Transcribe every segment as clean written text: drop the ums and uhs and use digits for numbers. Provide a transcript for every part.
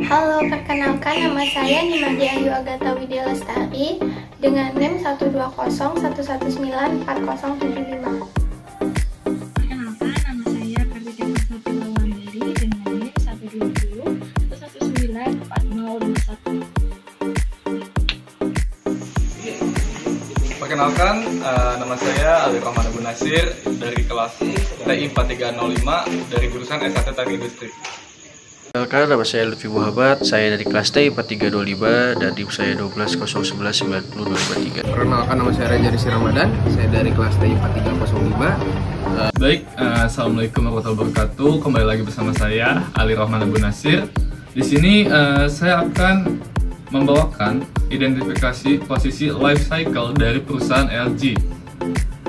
Halo, perkenalkan nama saya Nimadi Ayu Agatha Widya Lestari dengan NIM 12011194075. Perkenalkan, nama saya Kartika Sati Lawandari dengan NIM 12011194021. Perkenalkan, nama saya Ali Rahman Abu Nasir dari kelas TI 4305 dari jurusan S1 Teknik Industri. Perkenalkan, nama saya Lutfi Muhammad, saya dari kelas TI 4325 dan NIM saya 1201190223. Perkenalkan, nama saya Raja Rizky Ramadan, saya dari kelas TI 4305. Baik, Assalamualaikum warahmatullahi wabarakatuh. Kembali lagi bersama saya Ali Rahman Abu Nasir. Di sini saya akan membawakan identifikasi posisi life cycle dari perusahaan LG.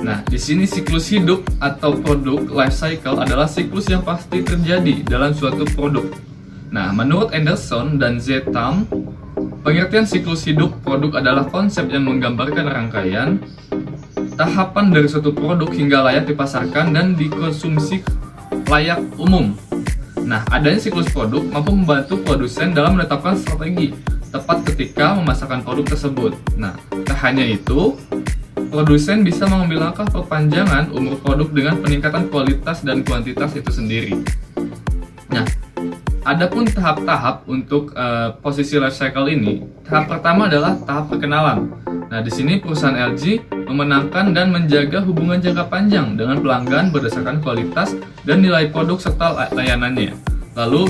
Nah, di sini siklus hidup atau produk life cycle adalah siklus yang pasti terjadi dalam suatu produk. Nah, menurut Anderson dan Zetam, pengertian siklus hidup produk adalah konsep yang menggambarkan rangkaian tahapan dari suatu produk hingga layak dipasarkan dan dikonsumsi layak umum. Nah, adanya siklus produk mampu membantu produsen dalam menetapkan strategi tepat ketika memasarkan produk tersebut. Nah, tak hanya itu, produsen bisa mengambil langkah perpanjangan umur produk dengan peningkatan kualitas dan kuantitas itu sendiri. Nah, adapun tahap-tahap untuk posisi life cycle ini, tahap pertama adalah tahap perkenalan. Nah, di sini perusahaan LG memenangkan dan menjaga hubungan jangka panjang dengan pelanggan berdasarkan kualitas dan nilai produk serta layanannya. Lalu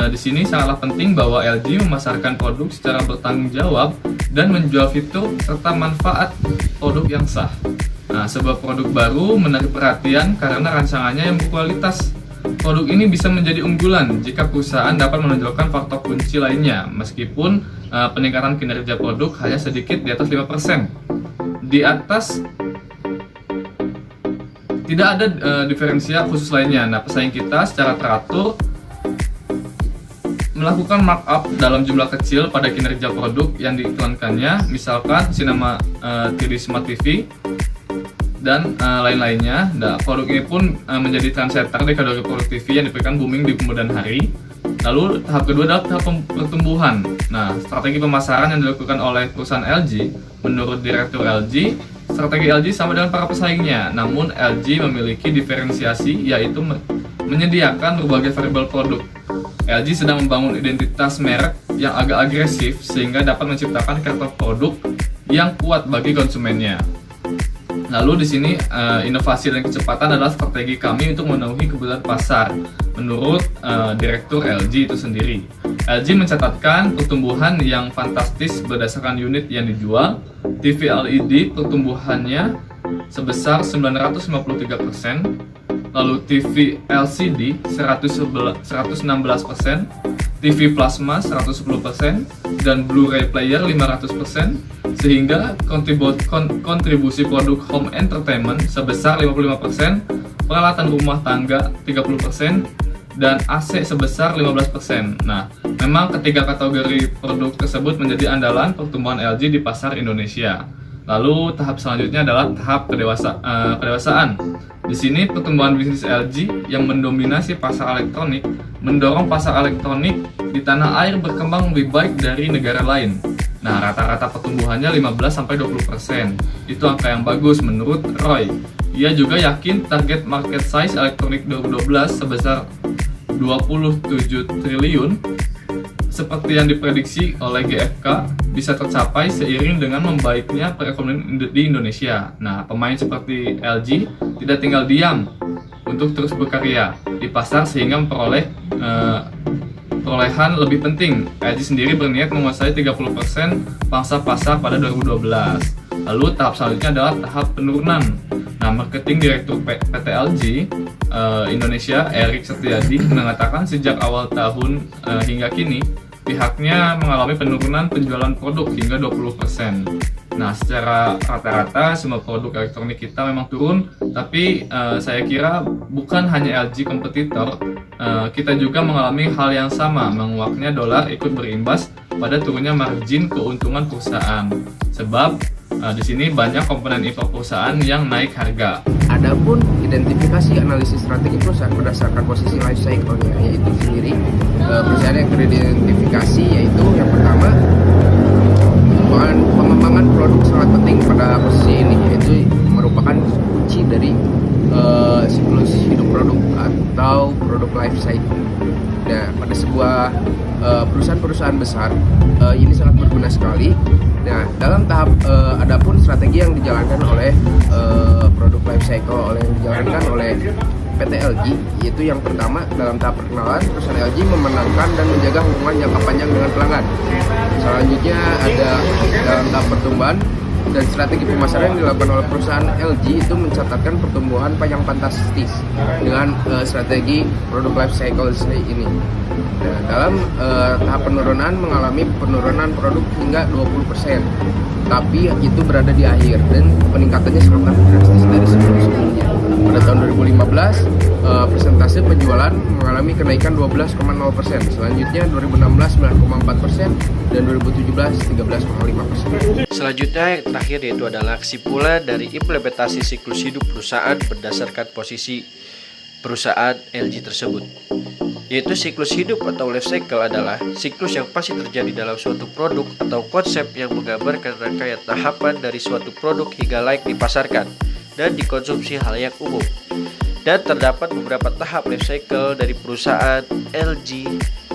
di sini sangatlah penting bahwa LG memasarkan produk secara bertanggung jawab dan menjual fitur serta manfaat produk yang sah. Nah, sebuah produk baru menarik perhatian karena rancangannya yang berkualitas. Produk ini bisa menjadi unggulan jika perusahaan dapat menonjolkan faktor kunci lainnya, meskipun peningkatan kinerja produk hanya sedikit di atas 5%. Di atas tidak ada diferensial khusus lainnya. Nah, pesaing kita secara teratur melakukan markup dalam jumlah kecil pada kinerja produk yang diiklankannya, misalkan sinema 3D Smart TV dan lain-lainnya. Nah, produk ini pun menjadi trendsetter di kategori produk TV yang diberikan booming di kemudian hari. Lalu tahap kedua adalah tahap pertumbuhan. Nah, strategi pemasaran yang dilakukan oleh perusahaan LG, menurut Direktur LG, strategi LG sama dengan para pesaingnya, namun LG memiliki diferensiasi, yaitu menyediakan berbagai variabel produk. LG sedang membangun identitas merek yang agak agresif sehingga dapat menciptakan karakter produk yang kuat bagi konsumennya. Lalu di sini inovasi dan kecepatan adalah strategi kami untuk memenuhi kebutuhan pasar. Menurut Direktur LG itu sendiri, LG mencatatkan pertumbuhan yang fantastis berdasarkan unit yang dijual. TV LED pertumbuhannya sebesar 953%. Lalu TV LCD 116%, TV plasma 110%, dan Blu-ray player 500%, sehingga kontribusi produk home entertainment sebesar 55%, peralatan rumah tangga 30%, dan AC sebesar 15%. Nah, memang ketiga kategori produk tersebut menjadi andalan pertumbuhan LG di pasar Indonesia. Lalu tahap selanjutnya adalah tahap kedewasaan. Di sini pertumbuhan bisnis LG yang mendominasi pasar elektronik mendorong pasar elektronik di tanah air berkembang lebih baik dari negara lain. Nah, rata-rata pertumbuhannya 15-20%. Itu angka yang bagus menurut Roy. Ia juga yakin target market size elektronik 2012 sebesar 27 triliun seperti yang diprediksi oleh GfK bisa tercapai seiring dengan membaiknya perekonomian di Indonesia. Nah, pemain seperti LG tidak tinggal diam untuk terus berkarya di pasar sehingga memperoleh perolehan lebih penting. LG sendiri berniat menguasai 30% pangsa pasar pada 2012. Lalu tahap selanjutnya adalah tahap penurunan. Nah, marketing direktur PT LG Indonesia, Erik Setiadi, mengatakan sejak awal tahun hingga kini pihaknya mengalami penurunan penjualan produk hingga 20%. Nah, secara rata-rata semua produk elektronik kita memang turun, tapi saya kira bukan hanya LG kompetitor, kita juga mengalami hal yang sama, menguaknya dolar ikut berimbas pada turunnya margin keuntungan perusahaan. Sebab di sini banyak komponen impor perusahaan yang naik harga. Adapun identifikasi analisis strategi perusahaan berdasarkan posisi life cycle-nya, yaitu sendiri perusahaan yang teridentifikasi identifikasi, yaitu yang pertama pengembangan produk sangat penting pada posisi ini, yaitu merupakan kunci dari siklus hidup produk atau produk life cycle. Nah, pada sebuah perusahaan-perusahaan besar ini sangat berguna sekali. Nah, dalam tahap adapun strategi yang dijalankan oleh produk life cycle yang dijalankan oleh PT LG, yaitu yang pertama dalam tahap perkenalan, perusahaan LG memenangkan dan menjaga hubungan jangka panjang dengan pelanggan. Selanjutnya ada dalam tahap pertumbuhan, dan strategi pemasaran yang dilakukan oleh perusahaan LG itu mencatatkan pertumbuhan yang fantastis dengan strategi produk life cycle ini. Nah, dalam tahap penurunan mengalami penurunan produk hingga 20%, tapi itu berada di akhir dan peningkatannya sangat drastis dari sebelum-sebelumnya. Pada tahun 2015 persentase penjualan mengalami kenaikan 12,0%, selanjutnya 2016 9,4% dan 2017 13,5%. Selanjutnya yang terakhir yaitu adalah kesimpulan dari implementasi siklus hidup perusahaan berdasarkan posisi perusahaan LG tersebut. Yaitu siklus hidup atau life cycle adalah siklus yang pasti terjadi dalam suatu produk atau konsep yang menggambarkan rangkaian tahapan dari suatu produk hingga layak dipasarkan dan dikonsumsi halayak umum. Dan terdapat beberapa tahap life cycle dari perusahaan LG,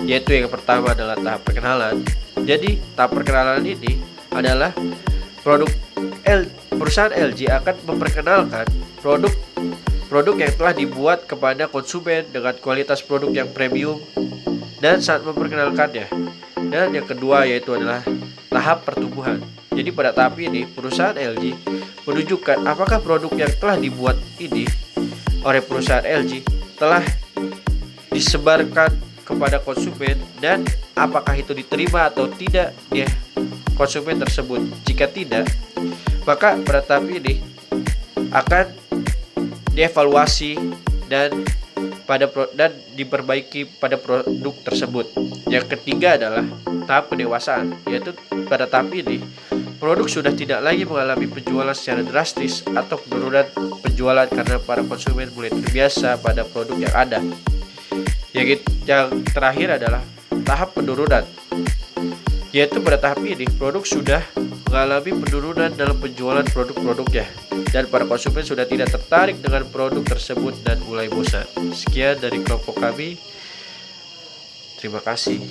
yaitu yang pertama adalah tahap perkenalan. Jadi tahap perkenalan ini adalah perusahaan LG akan memperkenalkan produk yang telah dibuat kepada konsumen dengan kualitas produk yang premium dan saat memperkenalkannya. Dan yang kedua yaitu adalah tahap pertumbuhan. Jadi pada tahap ini perusahaan LG menunjukkan apakah produk yang telah dibuat ini oleh perusahaan LG telah disebarkan kepada konsumen dan apakah itu diterima atau tidak di konsumen tersebut. Jika tidak, maka pada tahap ini akan dievaluasi dan diperbaiki pada produk tersebut. Yang ketiga adalah tahap pendewasaan, yaitu pada tahap ini produk sudah tidak lagi mengalami penjualan secara drastis atau penurunan penjualan karena para konsumen mulai terbiasa pada produk yang ada. Yang terakhir adalah tahap penurunan, yaitu pada tahap ini produk sudah mengalami penurunan dalam penjualan produk-produknya dan para konsumen sudah tidak tertarik dengan produk tersebut dan mulai bosan. Sekian dari kelompok kami. Terima kasih.